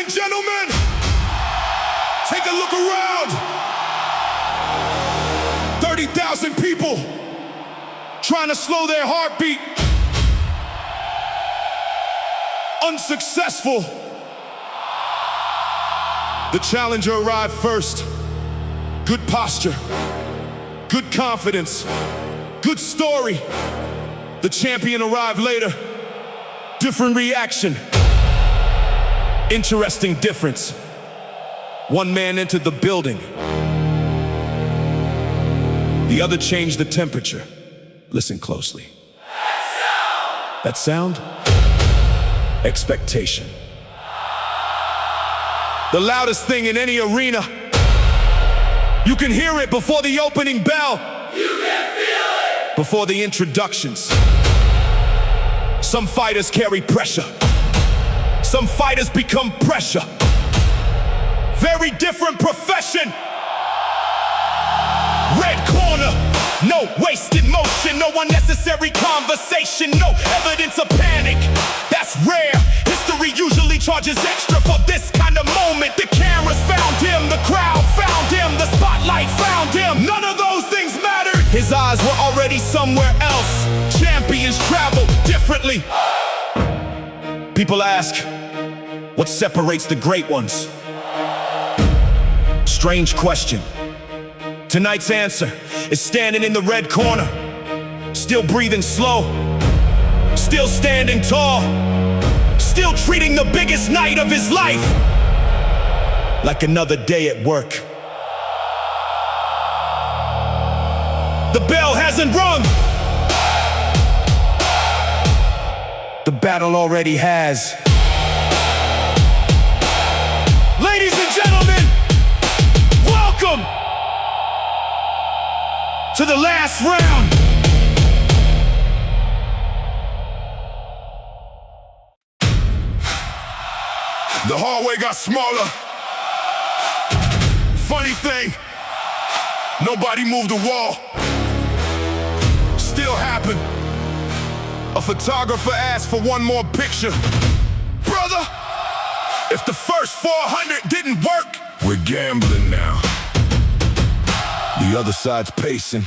and gentlemen, take a look around. 30,000 people trying to slow their heartbeat. Unsuccessful. The challenger arrived first. Good posture, good confidence, good story. The champion arrived later. Different reaction. Interesting difference. One man entered the building. The other changed the temperature. Listen closely. That sound? Expectation. The loudest thing in any arena. You can hear it before the opening bell. You can feel it! Before the introductions. Some fighters carry pressure. Some fighters become pressure. Very different profession. Red corner, no wasted motion, no unnecessary conversation, no evidence of panic. That's rare. History usually charges extra for this kind of moment. The cameras found him, the crowd found him, the spotlight found him. None of those things mattered. His eyes were already somewhere else. Champions travel differently. People ask, what separates the great ones? Strange question. Tonight's answer is standing in the red corner, still breathing slow, still standing tall, still treating the biggest night of his life like another day at work. The bell hasn't rung. The battle already has. Ladies and gentlemen, welcome to the last round. The hallway got smaller. Funny thing, nobody moved the wall. Still happened. A photographer asked for one more picture. Brother, if the first 400 didn't work, we're gambling now. The other side's pacing.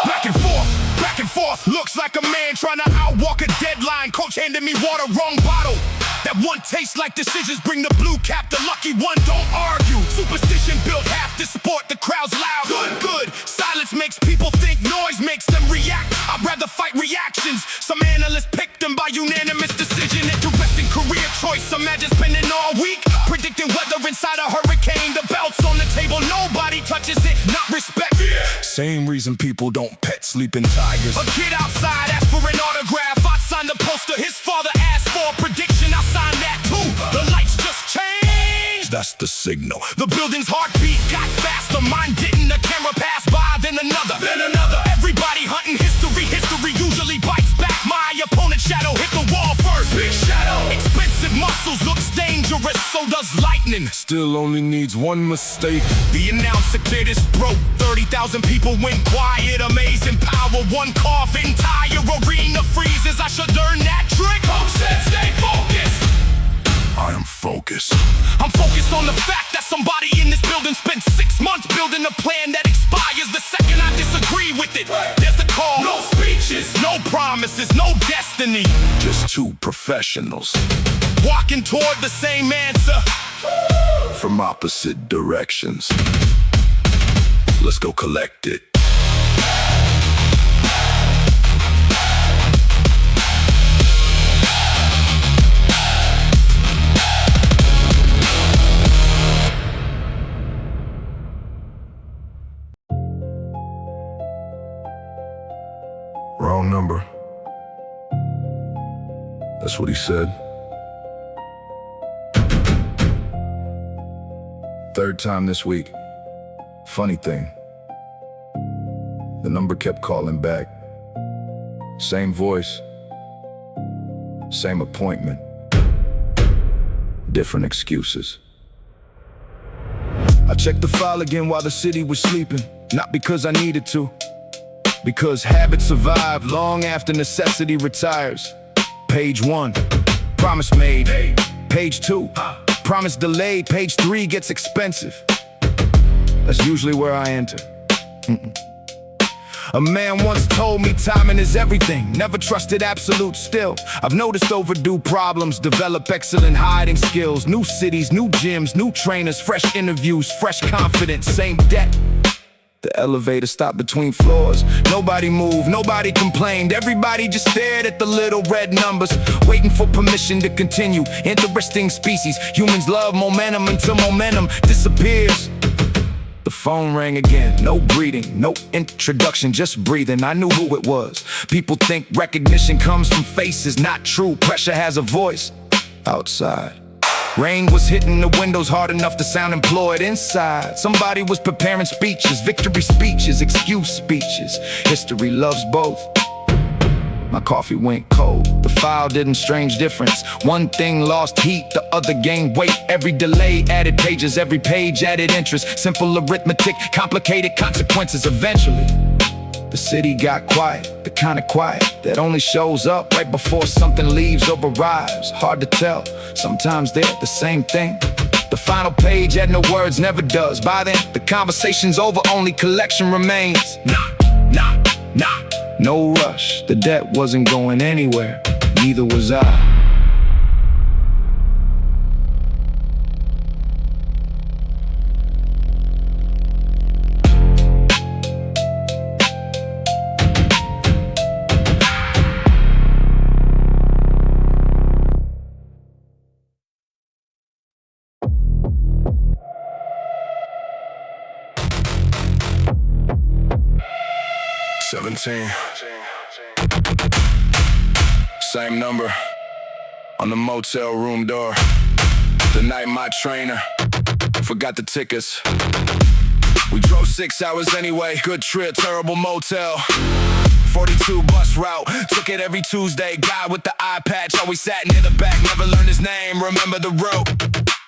Back and forth, back and forth. Looks like a man trying to outwalk a deadline. Coach handed me water, wrong bottle. That one tastes like decisions. Bring the blue cap, the lucky one, don't argue. Superstition built half this sport, the crowd's loud. Good, good. Silence makes people think, noise makes them react. I'd rather fight reactions. Some analysts picked them by unanimous decision. Interesting career choice. Imagine spending all week predicting weather inside a hurricane. The belt's on the table, nobody touches it, not respect. Same reason people don't pet sleeping tigers. A kid outside asked for an autograph. I signed the poster, his father asked for a prediction. I signed that too. The lights just changed. That's the signal. The building's heartbeat got faster. Mine didn't. A camera passed by, then another. Everybody hunting history. History usually bites back. My opponent's shadow hit the wall first. Big shadow. Expensive muscles looks dangerous. So does lightning. Still only needs one mistake. The announcer cleared his throat. 30,000 people went quiet. Amazing power. One cough, entire arena freezes. I should learn that trick. Coach said stay focused. I am focused. I'm focused on the fact that somebody in this building spent 6 months building a plan that expires the second I disagree with it. There's a call. No speeches. No promises. No destiny. Just two professionals walking toward the same answer from opposite directions. Let's go collect it. Wrong number. That's what he said. Third time this week. Funny thing, the number kept calling back. Same voice, same appointment, different excuses. I checked the file again while the city was sleeping. Not because I needed to, because habits survive long after necessity retires. Page 1, promise made. Page 2, Promise delayed, page 3 gets expensive. That's usually where I enter. A man once told me timing is everything. Never trusted absolute still. I've noticed overdue problems develop excellent hiding skills. New cities, new gyms, new trainers, fresh interviews, fresh confidence, same debt. The elevator stopped between floors. Nobody moved, nobody complained. Everybody just stared at the little red numbers, waiting for permission to continue. Interesting species. Humans love momentum until momentum disappears. The phone rang again, no greeting, no introduction, just breathing. I knew who it was. People think recognition comes from faces, not true. Pressure has a voice. Outside, rain was hitting the windows hard enough to sound employed. Inside, somebody was preparing speeches, victory speeches, excuse speeches. History loves both. My coffee went cold. The file didn't strange difference. One thing lost heat, the other gained weight. Every delay added pages, every page added interest. Simple arithmetic, complicated consequences. Eventually, the city got quiet, the kind of quiet that only shows up right before something leaves or arrives. Hard to tell, sometimes they're the same thing. The final page had no words, never does. By then, the conversation's over, only collection remains. Knock, knock, knock. No rush, the debt wasn't going anywhere, neither was I. Same number on the motel room door. The night my trainer forgot the tickets. We drove 6 hours anyway. Good trip, terrible motel. 42 bus route, took it every Tuesday. Guy with the eye patch always sat near the back. Never learned his name, remember the route.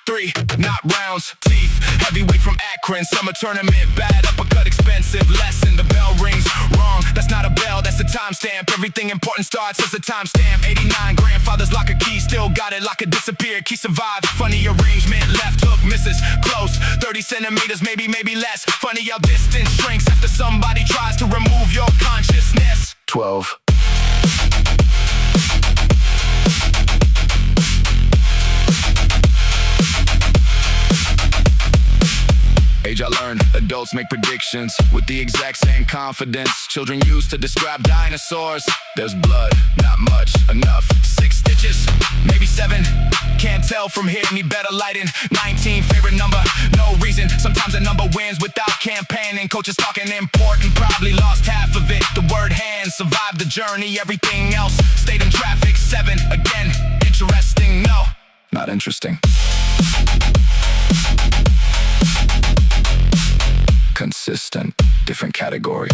3, not rounds, teeth, heavyweight from Akron. Summer tournament, bad uppercut, expensive lesson. The bell rings, wrong, that's not a bell, that's a timestamp. Everything important starts as a timestamp. 89, grandfather's locker key, still got it, locker disappeared. Key survived, funny arrangement, left hook misses, close, 30 centimeters, maybe less. Funny how distance shrinks after somebody tries to remove your consciousness. 12. Age I learned, adults make predictions with the exact same confidence children use to describe dinosaurs. There's blood, not much, enough. 6 stitches, maybe 7. Can't tell from here, need better lighting. 19, favorite number, no reason. Sometimes a number wins without campaigning. Coaches talking important, probably lost half of it. The word hand survived the journey, everything else stayed in traffic. 7, again, interesting, no, not interesting. Consistent, different category.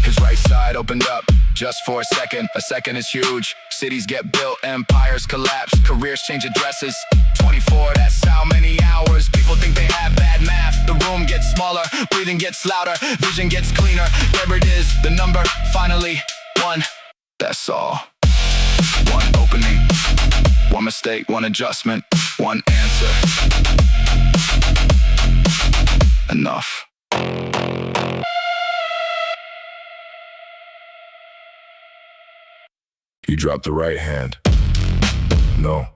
His right side opened up just for a second. A second is huge. Cities get built, empires collapse, careers change addresses. 24, that's how many hours. People think they have bad math. The room gets smaller, breathing gets louder, vision gets cleaner. There it is, the number, finally, 1. That's all. 1 opening, 1 mistake, 1 adjustment, 1 answer. Enough. You dropped the right hand. No.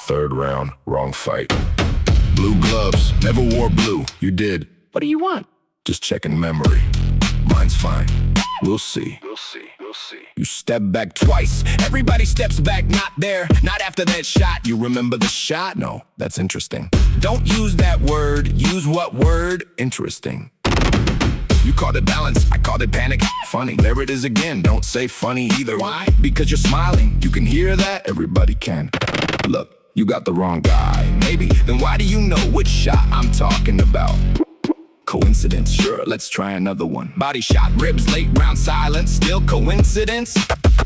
3rd round, wrong fight. Blue gloves, never wore blue. You did. What do you want? Just checking memory. Mine's fine. We'll see. You step back twice. Everybody steps back, not there. Not after that shot. You remember the shot? No, that's interesting. Don't use that word. Use what word? Interesting. You called it balance, I called it panic. Funny, there it is again. Don't say funny either. Why? Because you're smiling. You can hear that? Everybody can. Look, you got the wrong guy. Maybe, then why do you know which shot I'm talking about? Coincidence? coincidence. Sure, let's try another one. Body shot, ribs, late round silence. Still coincidence?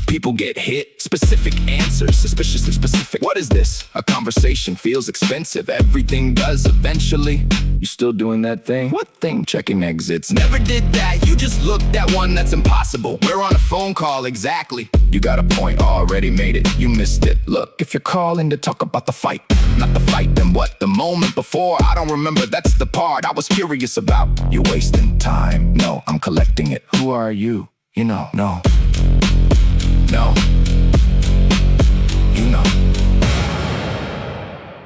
People get hit. Specific answers, suspiciously specific. What is this? A conversation feels expensive. Everything does eventually. You still doing that thing? What thing? Checking exits. Never did that. You just looked at one that's impossible. We're on a phone call, exactly. You got a point, already made it. You missed it. Look, if you're calling to talk about the fight, not the fight, then what? The moment before? I don't remember, that's the part I was curious about. You wasting time. No, I'm collecting it. Who are you? You know, no. No. You know.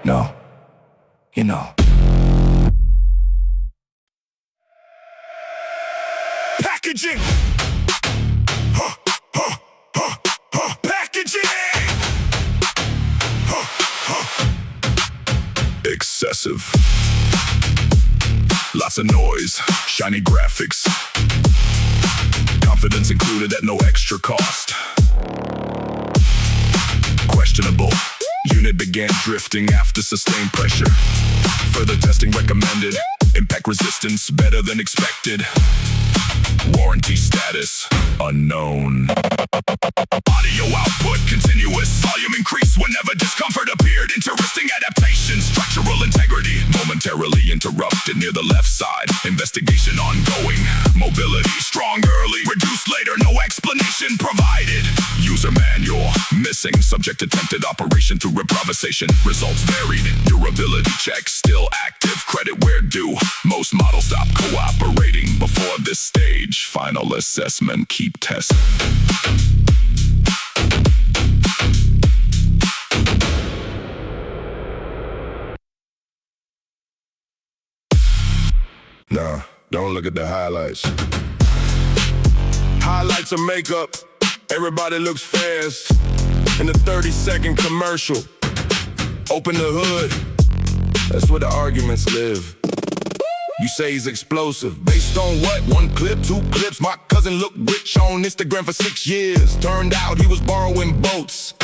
No. You know. Packaging! Packaging! Excessive. Lots of noise, shiny graphics. Confidence included at no extra cost. Questionable. Unit began drifting after sustained pressure. Further testing recommended. Impact resistance better than expected. Warranty status unknown. Audio output continuous. Volume increased whenever discomfort appeared. Interesting adaptation. Structural integrity momentarily interrupted near the left side. Investigation ongoing. Mobility strong early, reduced later. No explanation provided. User manual missing. Subject attempted operation through improvisation. Results varied. Durability check still active. Credit where due. Most models stop cooperating before this stage. Final assessment. Keep testing. Nah, don't look at the highlights. Highlights of makeup. Everybody looks fast. In a 30-second commercial. Open the hood. That's where the arguments live. You say he's explosive. Based on what? One clip, two clips. My cousin looked rich on Instagram for 6 years. Turned out he was borrowing boats.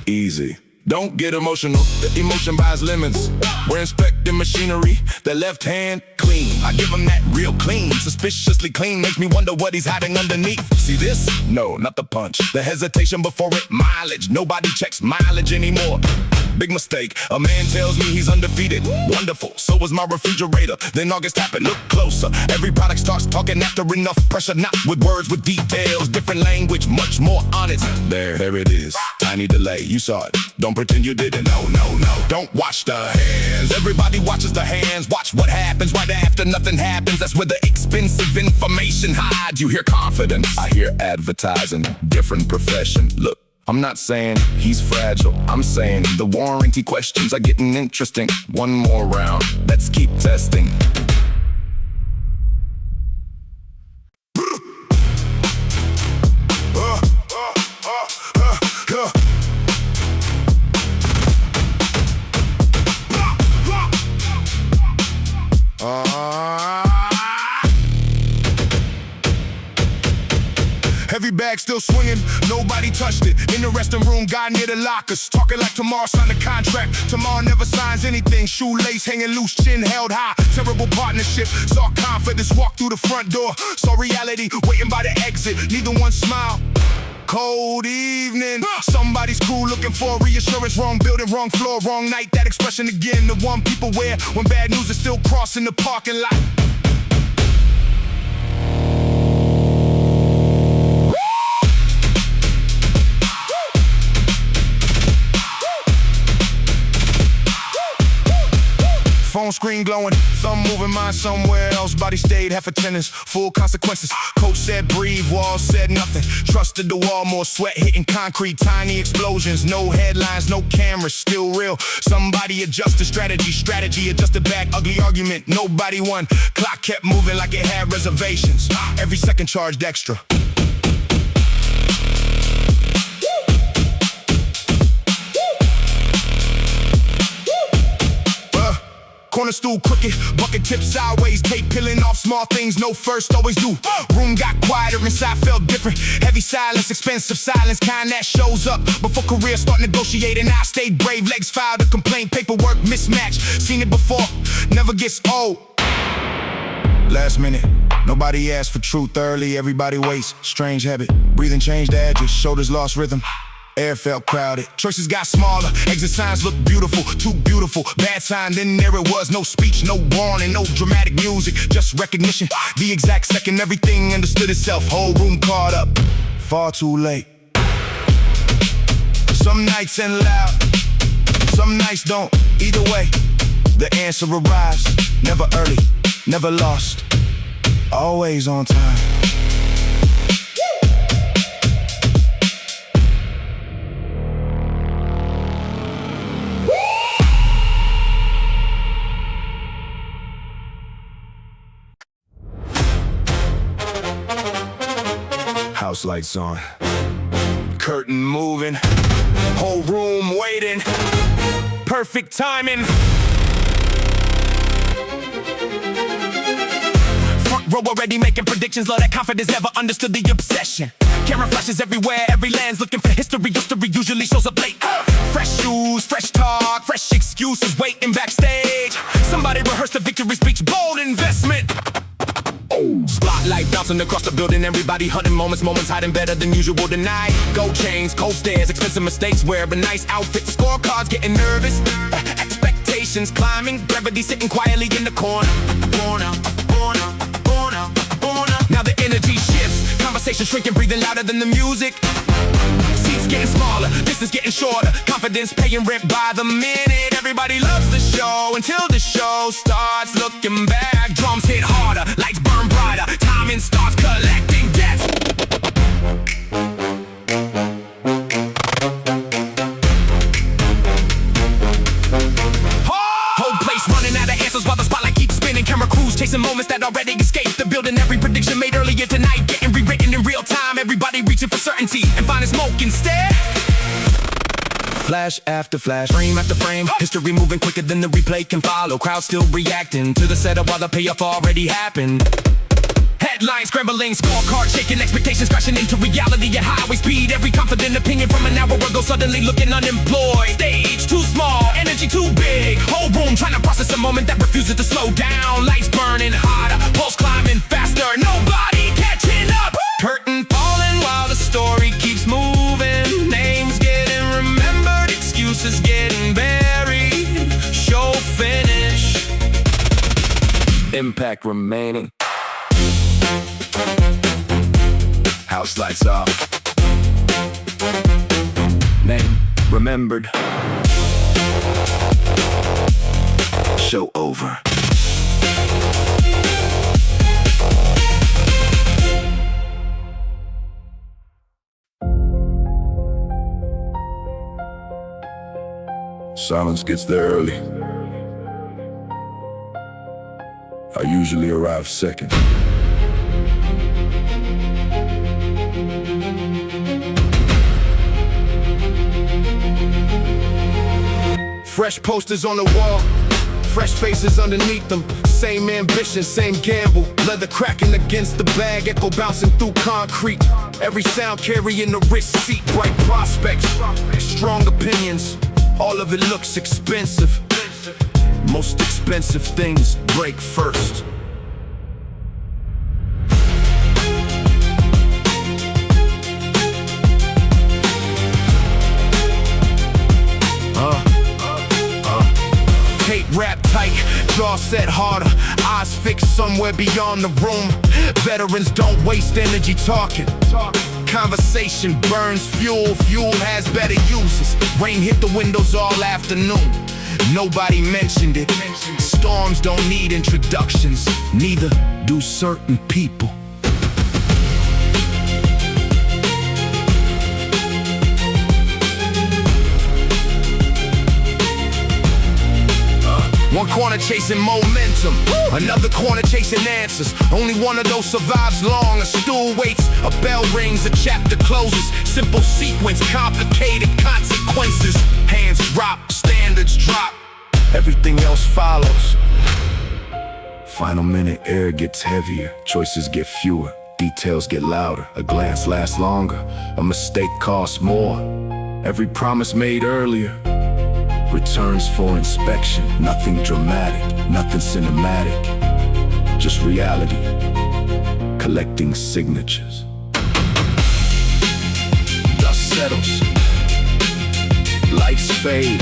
Easy. Don't get emotional. The emotion buys lemons. We're inspecting machinery. The left hand clean. I give him that real clean. Suspiciously clean. Makes me wonder what he's hiding underneath. See this? No, not the punch. The hesitation before it. Mileage. Nobody checks mileage anymore. Big mistake. A man tells me he's undefeated. Wonderful. So was my refrigerator. Then August happened. Look closer. Every product starts talking after enough pressure. Not with words, with details. Different language. Much more honest. There it is. Tiny delay. You saw it. Don't pretend you didn't. No. Don't watch the hands. Everybody watches the hands. Watch what happens right after nothing happens. That's where the expensive information hides. You hear confidence. I hear advertising. Different profession. Look. I'm not saying he's fragile. I'm saying the warranty questions are getting interesting. One more round. Let's keep testing. Heavy bag still swinging, nobody touched it. In the resting room, guy near the lockers. Talking like tomorrow signed a contract. Tomorrow never signs anything. Shoelace hanging loose, chin held high. Terrible partnership, saw confidence walk through the front door. Saw reality waiting by the exit, neither one smile. Cold evening, somebody's cool looking for reassurance. Wrong building, wrong floor, wrong night. That expression again, the one people wear when bad news is still crossing the parking lot. Phone screen glowing, thumb moving, mind somewhere else. Body stayed, half attendance, full consequences. Coach said breathe, wall said nothing. Trusted the wall, more sweat hitting concrete. Tiny explosions, no headlines, no cameras, still real. Somebody adjusted strategy adjusted back. Ugly argument, nobody won. Clock kept moving like it had reservations. Every second charged extra. Corner stool crooked, bucket tipped sideways. Tape peeling off small things, no first, always do. Room got quieter, inside felt different. Heavy silence, expensive silence, kind that shows up before career start negotiating. I stayed brave, legs filed a complaint, paperwork mismatched. Seen it before, never gets old. Last minute, nobody asked for truth early, everybody waits. Strange habit, breathing changed the edges, shoulders lost rhythm. Air felt crowded, choices got smaller, exit signs looked beautiful, too beautiful. Bad sign, then there it was, no speech, no warning, no dramatic music, just recognition. The exact second everything understood itself, whole room caught up, far too late. Some nights end loud, some nights don't. Either way, the answer arrives, never early, never lost, always on time. House lights on, curtain moving, whole room waiting, perfect timing. Front row already making predictions, love that confidence, never understood the obsession. Camera flashes everywhere, every land's looking for history. History usually shows up late. Fresh shoes, fresh talk, fresh excuses waiting backstage. Somebody rehearsed a victory speech, bold investment. Spotlight bouncing across the building, everybody hunting moments hiding better than usual tonight. Gold chains, cold stares, expensive mistakes, wear a nice outfit, scorecards getting nervous, expectations climbing, gravity sitting quietly in the corner. Now the energy shifts, conversation shrinking, breathing louder than the music. Seats getting smaller, distance getting shorter, confidence paying rent by the minute. Everybody loves the show until the show starts. Looking back, drums hit harder, lights burn brighter, timing starts collecting debts. Whole place running out of answers while the spotlight keeps spinning. Camera crews chasing moments that already escaped the building. Every prediction made earlier tonight getting rewritten in real time. Everybody reaching for certainty and finding smoke instead. Flash after flash, frame after frame, history moving quicker than the replay can follow. Crowd still reacting to the setup while the payoff already happened. Headlines scrambling, scorecard shaking, expectations crashing into reality at highway speed. Every confident opinion from an hour ago suddenly looking unemployed. Stage too small, energy too big, whole room trying to process a moment that refuses to slow down. Lights burning hotter, pulse climbing faster, nobody catching up. Curtain falling while the story keeps moving. Names getting remembered, excuses getting buried. Show finish, impact remaining. House lights off, name remembered, show over. Silence gets there early. I usually arrive second. Fresh posters on the wall, fresh faces underneath them. Same ambition, same gamble. Leather cracking against the bag, echo bouncing through concrete. Every sound carrying the wrist seat. Bright prospects, strong opinions. All of it looks expensive. Most expensive things break first. Wrap tight, jaw set harder, eyes fixed somewhere beyond the room. Veterans don't waste energy talking. Conversation burns fuel, fuel has better uses. Rain hit the windows all afternoon, nobody mentioned it. Storms don't need introductions, neither do certain people. One corner chasing momentum, another corner chasing answers. Only one of those survives long. A stool waits, a bell rings, a chapter closes. Simple sequence, complicated consequences. Hands drop, standards drop, everything else follows. Final minute, air gets heavier, choices get fewer, details get louder. A glance lasts longer, a mistake costs more. Every promise made earlier returns for inspection. Nothing dramatic, nothing cinematic, just reality, collecting signatures. Dust settles, lights fade,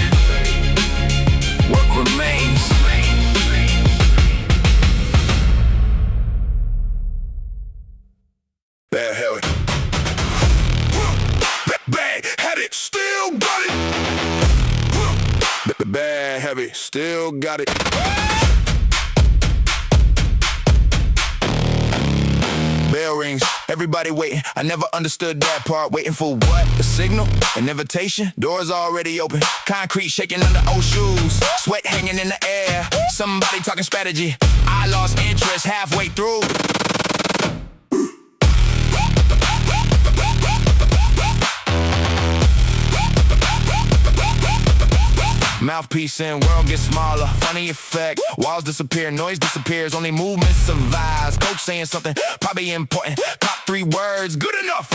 work remains. Bad habit. Bad habit, still got it. Bad habit, still got it. Bell rings, everybody waiting. I never understood that part. Waiting for what? A signal? An invitation? Doors already open. Concrete shaking under old shoes. Sweat hanging in the air. Somebody talking strategy. I lost interest halfway through. Mouthpiece in, world gets smaller. Funny effect, walls disappear, noise disappears, only movement survives. Coach saying something, probably important. Top 3 words, good enough.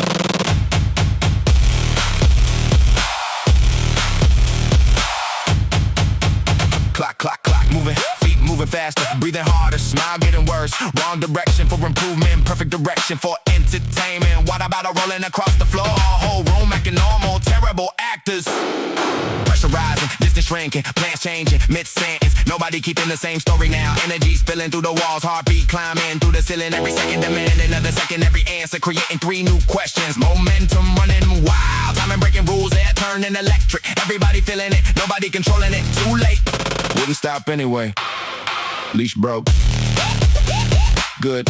Clock, clock, clock, moving, feet moving faster, breathing harder, smile getting worse. Wrong direction for improvement, perfect direction for entertainment. What about a rolling across the floor? Whole room acting normal, terrible actors. Pressure rising, distance shrinking, plans changing, mid-sentence. Nobody keeping the same story now. Energy spilling through the walls, heartbeat climbing through the ceiling. Every second demand another second, every answer creating 3 new questions. Momentum running wild, time and breaking rules, air turning electric. Everybody feeling it, nobody controlling it. Too late. Wouldn't stop anyway. Leash broke. Good.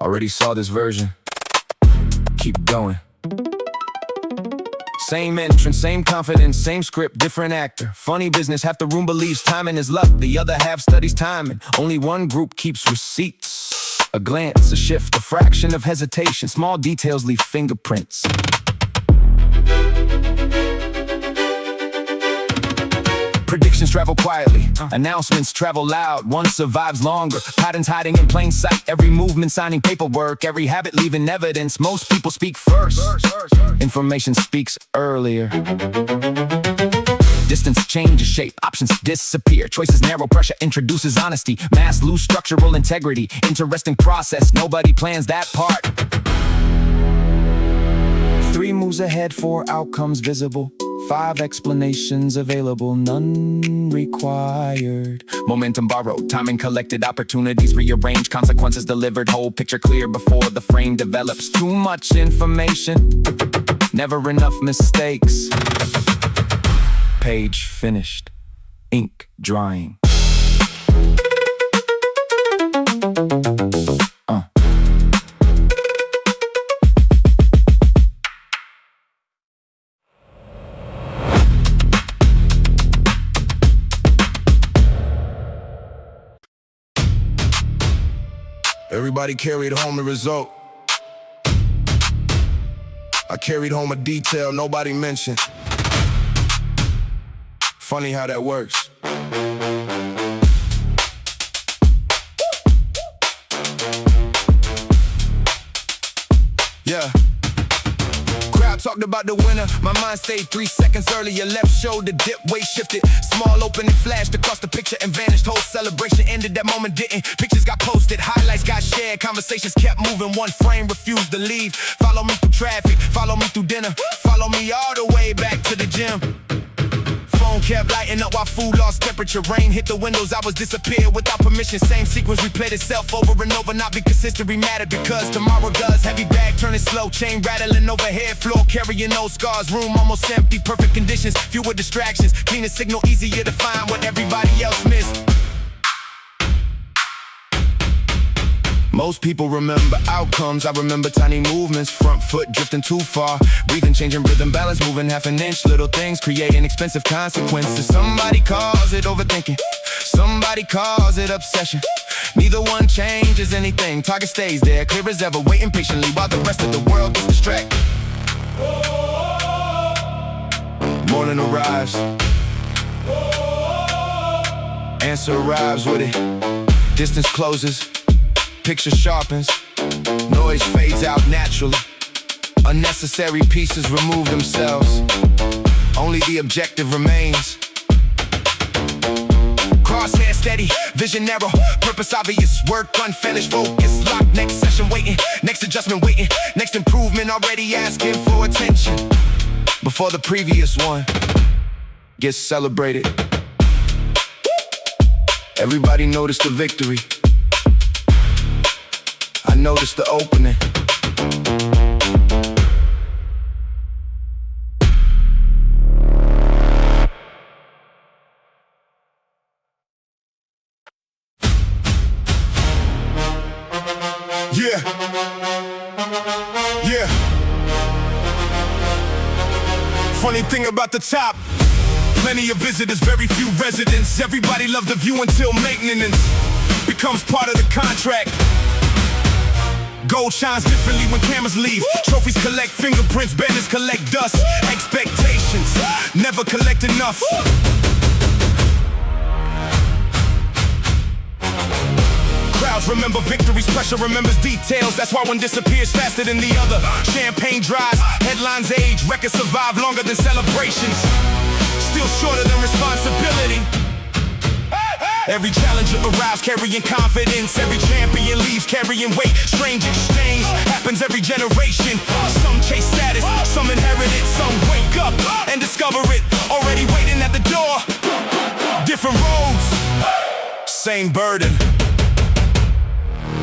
Already saw this version. Keep going. Same entrance, same confidence, same script, different actor. Funny business, half the room believes timing is luck, the other half studies timing. Only one group keeps receipts. A glance, a shift, a fraction of hesitation. Small details leave fingerprints. Predictions travel quietly, announcements travel loud. One survives longer, patterns hiding in plain sight. Every movement signing paperwork, every habit leaving evidence. Most people speak first, information speaks earlier. Distance changes shape, options disappear. Choices narrow, pressure introduces honesty. Mass lose structural integrity. Interesting process, nobody plans that part. 3 moves ahead, 4 outcomes visible. 5 explanations available, none required. Momentum borrowed, timing collected, opportunities rearranged, consequences delivered, whole picture clear before the frame develops. Too much information, never enough mistakes. Page finished, ink drying. Everybody carried home the result. I carried home a detail nobody mentioned. Funny how that works. Yeah. Crowd talked about the winner. My mind stayed 3 seconds earlier. Left shoulder dip, weight shifted. Small opening flashed across the picture and vanished. Whole celebration ended, that moment didn't. Pictures got posted, highlights got shared. Conversations kept moving, one frame refused to leave. Follow me through traffic, follow me through dinner. Follow me all the way back to the gym. Phone kept lighting up while food lost temperature. Rain hit the windows, I was disappeared without permission. Same sequence replayed itself over and over. Not because history mattered, because tomorrow does. Heavy bag turning slow, chain rattling overhead. Floor carrying no scars, room almost empty. Perfect conditions, fewer distractions. Cleaner signal, easier to find what everybody else missed. Most people remember outcomes, I remember tiny movements. Front foot drifting too far, breathing, changing rhythm, balance, moving half an inch. Little things creating expensive consequences. Somebody calls it overthinking, somebody calls it obsession. Neither one changes anything, target stays there, clear as ever. Waiting patiently while the rest of the world gets distracted. morning arrives, answer arrives with it. Distance closes, picture sharpens, noise fades out naturally. Unnecessary pieces remove themselves, only the objective remains. Crosshair steady, vision narrow, purpose obvious, work unfinished, focus locked. Next session waiting, next adjustment waiting, next improvement already asking for attention. Before the previous one gets celebrated, everybody noticed the victory. I noticed the opening. Yeah. Yeah. Funny thing about the top, plenty of visitors, very few residents. Everybody love the view until maintenance becomes part of the contract. Gold shines differently when cameras leave. Trophies collect fingerprints, banners collect dust. Expectations never collect enough. Crowds remember victories, pressure remembers details. That's why one disappears faster than the other. Champagne dries, headlines age, records survive longer than celebrations. Still shorter than responsibility. Every challenger arrives carrying confidence. Every champion leaves carrying weight. Strange exchange happens every generation. Some chase status, some inherit it. Some wake up and discover it already waiting at the door. Different roads, same burden.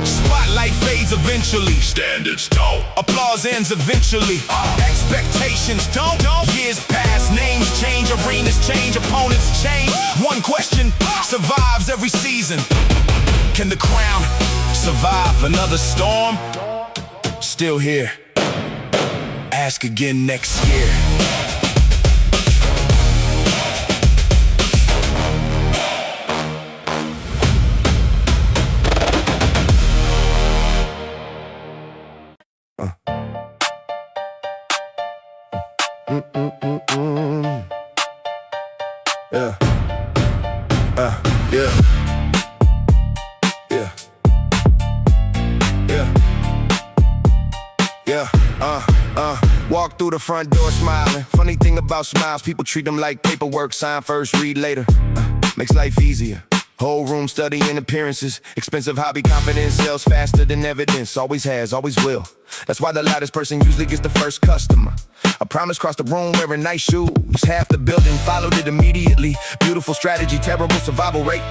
Spotlight fades eventually. Standards don't. Applause ends eventually. Expectations don't. Years pass, names change, arenas change, opponents change. One question survives every season. Can the crown survive another storm? Still here. Ask again next year. Yeah. Yeah. Yeah. Yeah. Yeah. Walk through the front door smiling. Funny thing about smiles, people treat them like paperwork. Sign first, read later. Makes life easier. Whole room studying appearances. Expensive hobby, confidence sells faster than evidence. Always has, always will. That's why the loudest person usually gets the first customer. A promise crossed the room wearing nice shoes. Half the building followed it immediately. Beautiful strategy, terrible survival rate.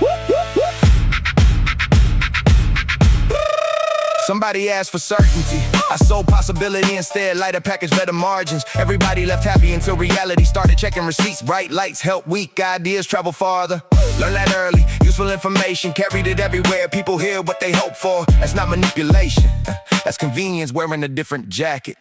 Somebody asked for certainty. I sold possibility instead, lighter package, better margins. Everybody left happy until reality started checking receipts. Bright lights help weak ideas travel farther. Learn that early, useful information, carried it everywhere. People hear what they hope for. That's not manipulation, that's convenience wearing a different jacket.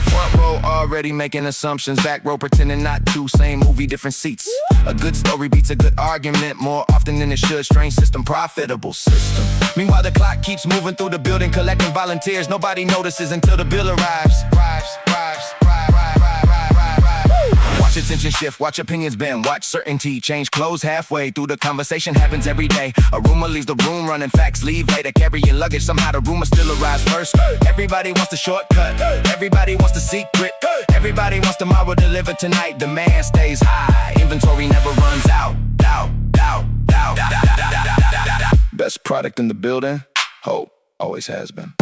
Front row already making assumptions, back row pretending not to. Same movie, different seats. A good story beats a good argument more often than it should. Strange system, profitable system. Meanwhile the clock keeps moving through the building, collecting volunteers. Nobody notices until the bill arrives. Watch attention shift, watch opinions bend, watch certainty change clothes halfway through the conversation happens every day. A rumor leaves the room running, facts leave later, carrying luggage. Somehow the rumor still arrives first. Everybody wants the shortcut, everybody wants the secret, everybody wants tomorrow delivered tonight. Demand stays high, inventory never runs out. Best product in the building, hope always has been.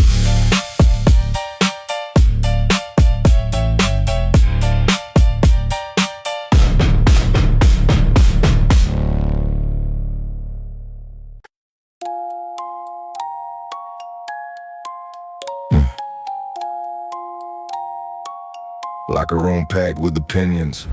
Locker room packed with opinions.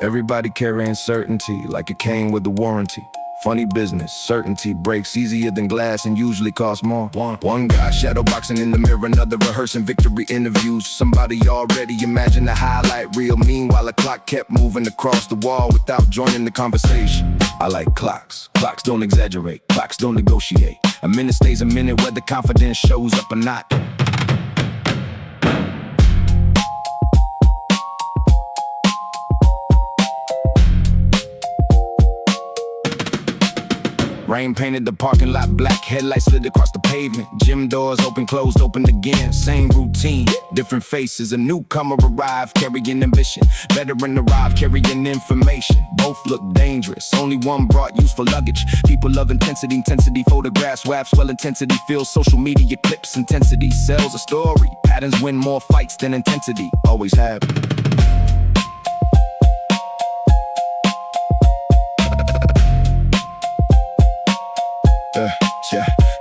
Everybody carrying certainty like it came with the warranty. Funny business, certainty breaks easier than glass and usually costs more. One guy shadowboxing in the mirror, another rehearsing victory interviews. Somebody already imagined the highlight reel. Meanwhile the clock kept moving across the wall without joining the conversation. I like clocks. Clocks don't exaggerate. Clocks don't negotiate. A minute stays a minute whether confidence shows up or not. Rain painted the parking lot black, headlights slid across the pavement. Gym doors open, closed, opened again. Same routine, different faces. A newcomer arrived, carrying ambition. Veteran arrived, carrying information. Both look dangerous, only one brought useful luggage. People love intensity, intensity photographs, waps, well intensity feels social media clips. Intensity sells a story. Patterns win more fights than intensity always have.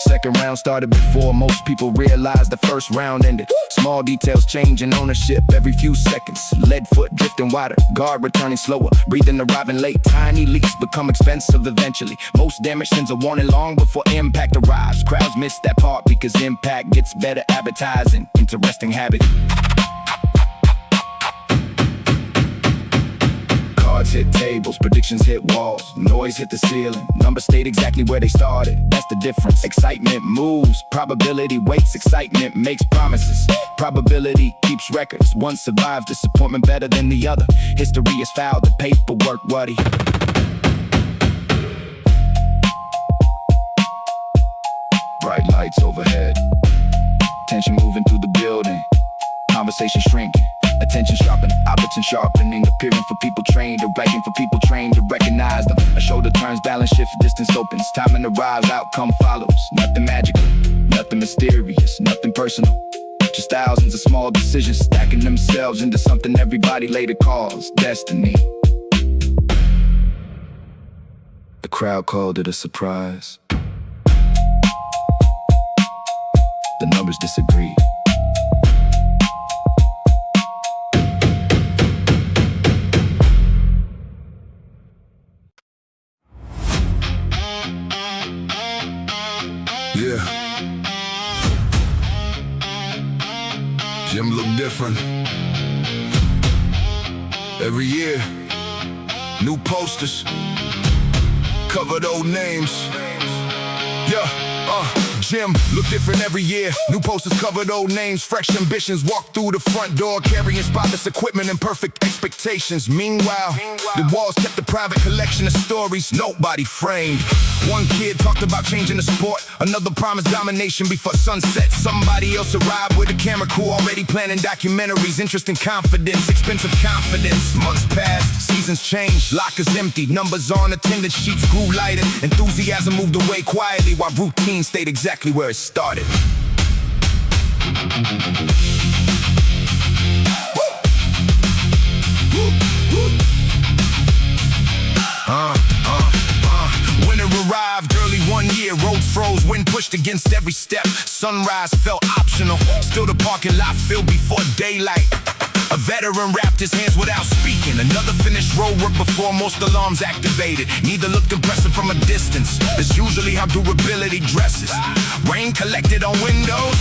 Second round started before most people realized the first round ended. Small details changing ownership every few seconds. Lead foot drifting wider, guard returning slower. Breathing arriving late, tiny leaks become expensive eventually. Most damage sends a warning long before impact arrives. Crowds miss that part because impact gets better advertising. Interesting habit. Cards hit tables, predictions hit walls, noise hit the ceiling. Numbers stayed exactly where they started, that's the difference. Excitement moves, probability waits. Excitement makes promises, probability keeps records. One survives disappointment better than the other. History is foul, the paperwork wordy. Bright lights overhead, tension moving through the building. Conversation shrinking, attention sharpening, opportune sharpening, appearing for people trained, or writing for people trained to recognize them. A shoulder turns, balance shift, distance opens, timing arrives, outcome follows. Nothing magical, nothing mysterious, nothing personal. Just thousands of small decisions stacking themselves into something everybody later calls destiny. The crowd called it a surprise. The numbers disagree. Yeah. Gym look different every year. New posters, covered old names. Yeah, gym look different every year. New posters, covered old names. Fresh ambitions walk through the front door, carrying spotless equipment and perfect expectations. Meanwhile, the walls kept a private collection of stories nobody framed. One kid talked about changing the sport, another promised domination before sunset. Somebody else arrived with a camera crew already planning documentaries. Interest in confidence, expensive confidence. Months passed, seasons changed, lockers empty, numbers on attendance sheets grew lighter. Enthusiasm moved away quietly while routine stayed exactly where it started. Winter arrived early one year, roads froze, wind pushed against every step. Sunrise felt optional, still the parking lot filled before daylight. A veteran wrapped his hands without speaking. Another finished road work before most alarms activated. Neither looked impressive from a distance. It's usually how durability dresses. Rain collected on windows,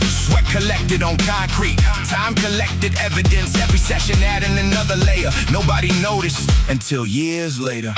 sweat collected on concrete. Time collected evidence, every session adding another layer. Nobody noticed until years later.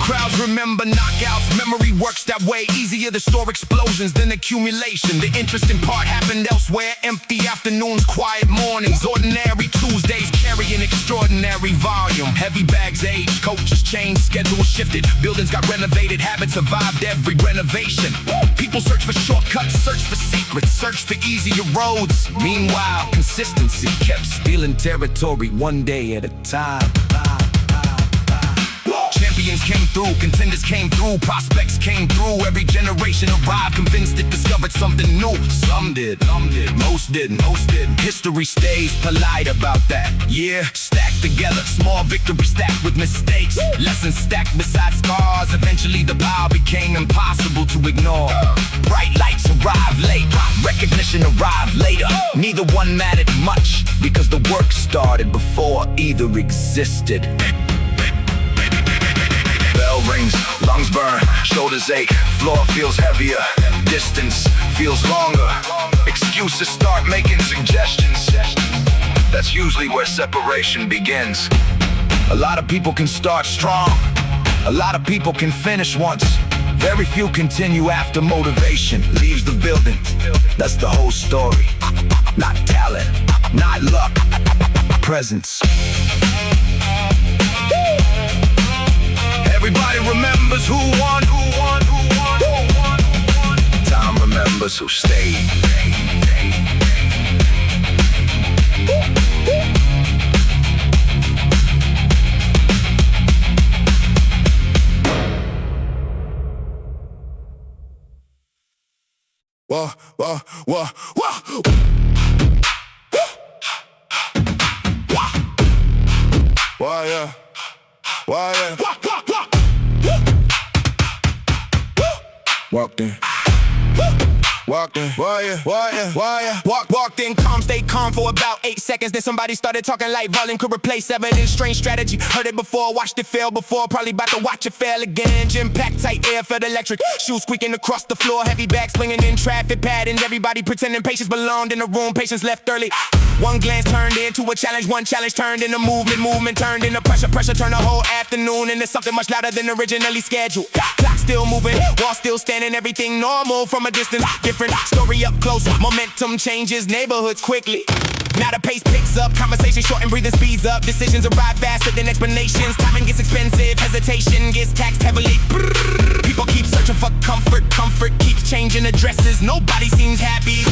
Crowds remember knockouts, memory works that way. Easier to store explosions than accumulation. The interesting part happened elsewhere. Empty afternoons, quiet mornings. Ordinary Tuesdays carrying extraordinary volume. Heavy bags aged, coaches changed, schedules shifted. Buildings got renovated, habits survived every renovation. People search for shortcuts, search for secrets, search for easier roads. Meanwhile, consistency kept stealing territory one day at a time. Champions came through, contenders came through, prospects came through. Every generation arrived, convinced it discovered something new. Some did, most didn't. History stays polite about that. Yeah, stacked together, small victories stacked with mistakes. Lessons stacked beside scars. Eventually the pile became impossible to ignore. Bright lights arrived late, recognition arrived later. Neither one mattered much, because the work started before either existed. Bell rings, lungs burn, shoulders ache, floor feels heavier. distance feels longer. Excuses start making suggestions. That's usually where separation begins. A lot of people can start strong. A lot of people can finish once. Very few continue after motivation leaves the building. That's the whole story. Not talent, not luck, presence. Everybody remembers who won. Time remembers who stayed. Whoa, whoa, whoa, whoa. Why, yeah. Why, yeah. Walked in. Walked in. Why, yeah. Why, yeah. Why, yeah. Walked in, calm, stayed calm for about 8 seconds. Then somebody started talking like volume could replace evidence. Strange strategy, heard it before, watched it fail before. Probably about to watch it fail again. Gym packed, tight air, felt electric. Shoes squeaking across the floor, heavy bags swinging in traffic patterns. Everybody pretending patience belonged in the room, patience left early. One glance turned into a challenge, one challenge turned into movement turned into pressure turned the whole afternoon into something much louder than originally scheduled. Clock still moving, wall still standing, everything normal from a distance. Different story up close, momentum changes neighborhoods quickly. Now the pace picks up, conversation short and breathing speeds up. Decisions arrive faster than explanations. Timing gets expensive, hesitation gets taxed heavily. People keep searching for comfort keeps changing addresses. Nobody seems happy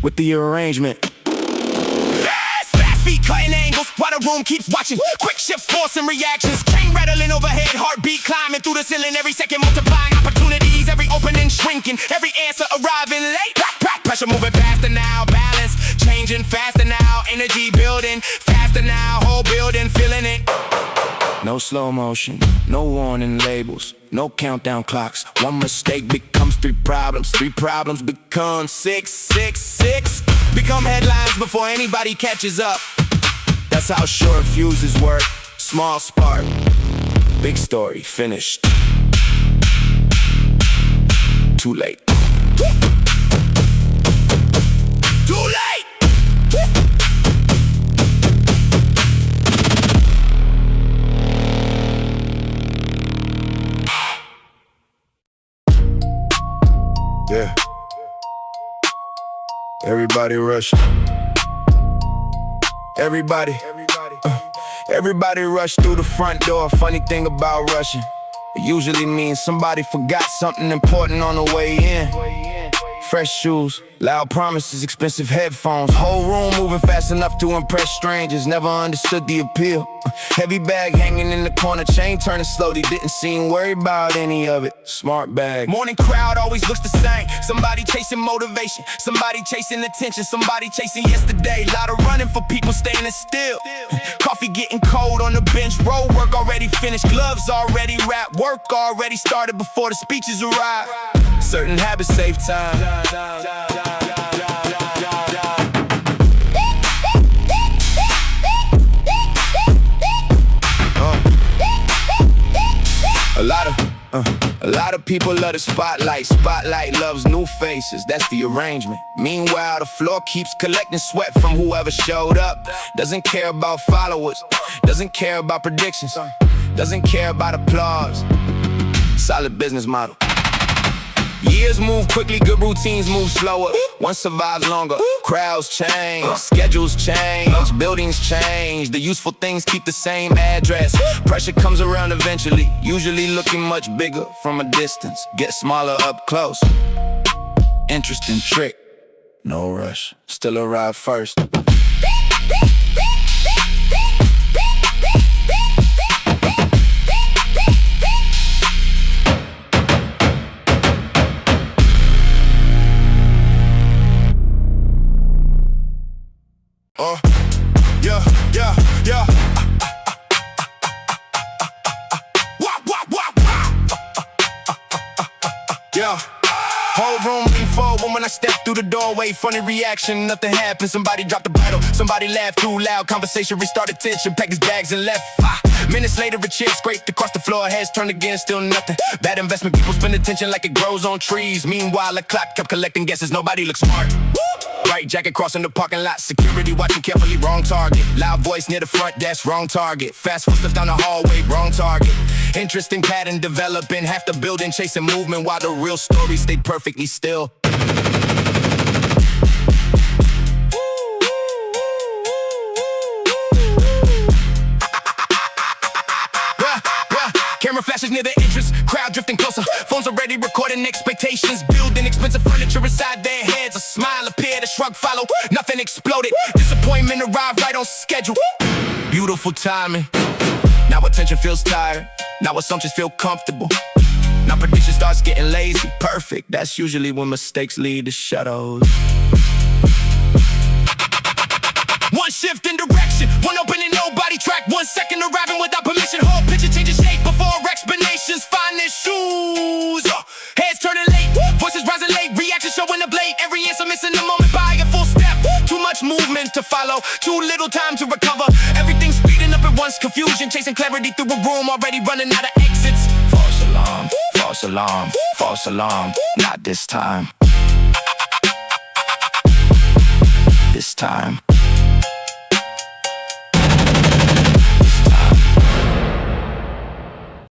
with the arrangement. Fast feet cutting angles while the room keeps watching. Quick shifts, forcing reactions. Chain rattling overhead, heartbeat climbing through the ceiling. Every second multiplying opportunities, every opening shrinking, every answer arriving late. Pressure moving faster now, balance changing faster now, energy building faster now, whole building feeling it. No slow motion, no warning labels, no countdown clocks. One mistake becomes 3 problems, 3 problems become 6. Become headlines before anybody catches up. That's how short fuses work. Small spark, big story finished. Too late. Too late! Yeah. Everybody rushing. Everybody rush through the front door. Funny thing about rushing, it usually means somebody forgot something important on the way in. Fresh shoes, loud promises, expensive headphones. Whole room moving fast enough to impress strangers. Never understood the appeal. Heavy bag hanging in the corner, chain turning slowly. Didn't seem worried about any of it. Smart bag. Morning crowd always looks the same. Somebody chasing motivation, somebody chasing attention, somebody chasing yesterday. Lot of running for people standing still. Coffee getting cold on the bench. Road work already finished. Gloves already wrapped. Work already started before the speeches arrive. Certain habits save time. A lot of people love the spotlight. Spotlight loves new faces. That's the arrangement. Meanwhile, the floor keeps collecting sweat from whoever showed up. Doesn't care about followers. Doesn't care about predictions. Doesn't care about applause. Solid business model. Years move quickly, good routines move slower. One survives longer. Crowds change, schedules change, buildings change. The useful things keep the same address. Pressure comes around eventually, usually looking much bigger from a distance. Get smaller up close. Interesting trick. No rush, still arrive first. Yeah. Yeah. Whole room lean forward when I I stepped through the doorway, funny reaction, nothing happened. Somebody dropped the bottle, somebody laughed too loud. Conversation restarted, tension, packed his bags and left. Minutes later, a chair scraped across the floor, heads turned again, still nothing. Bad investment, people spend attention like it grows on trees. Meanwhile, the clock kept collecting guesses, nobody looked smart. Right jacket crossing the parking lot, security watching carefully, wrong target. Loud voice near the front desk, wrong target. Fast footsteps down the hallway, wrong target. Interesting pattern developing, half the building chasing movement while the real story stayed perfectly still. Camera flashes near the entrance, crowd drifting closer. Phones already recording expectations, building expensive furniture inside their heads. A smile appeared, a shrug followed, nothing exploded. Disappointment arrived right on schedule. Beautiful timing. Now attention feels tired, now assumptions feel comfortable. Now prediction starts getting lazy. Perfect, that's usually when mistakes lead to shadows. One shift in direction, one opening, nobody track. 1 second arriving without permission. Whole picture changes shape before explanations find their shoes. Heads turning late, voices rising late, reactions showing up late. Every answer missing the moment by a full step. Too much movement to follow, too little time to recover. Everything speeding up at once, confusion chasing clarity through a room already running out of exits. False alarm, false alarm, false alarm. Not this time. This time.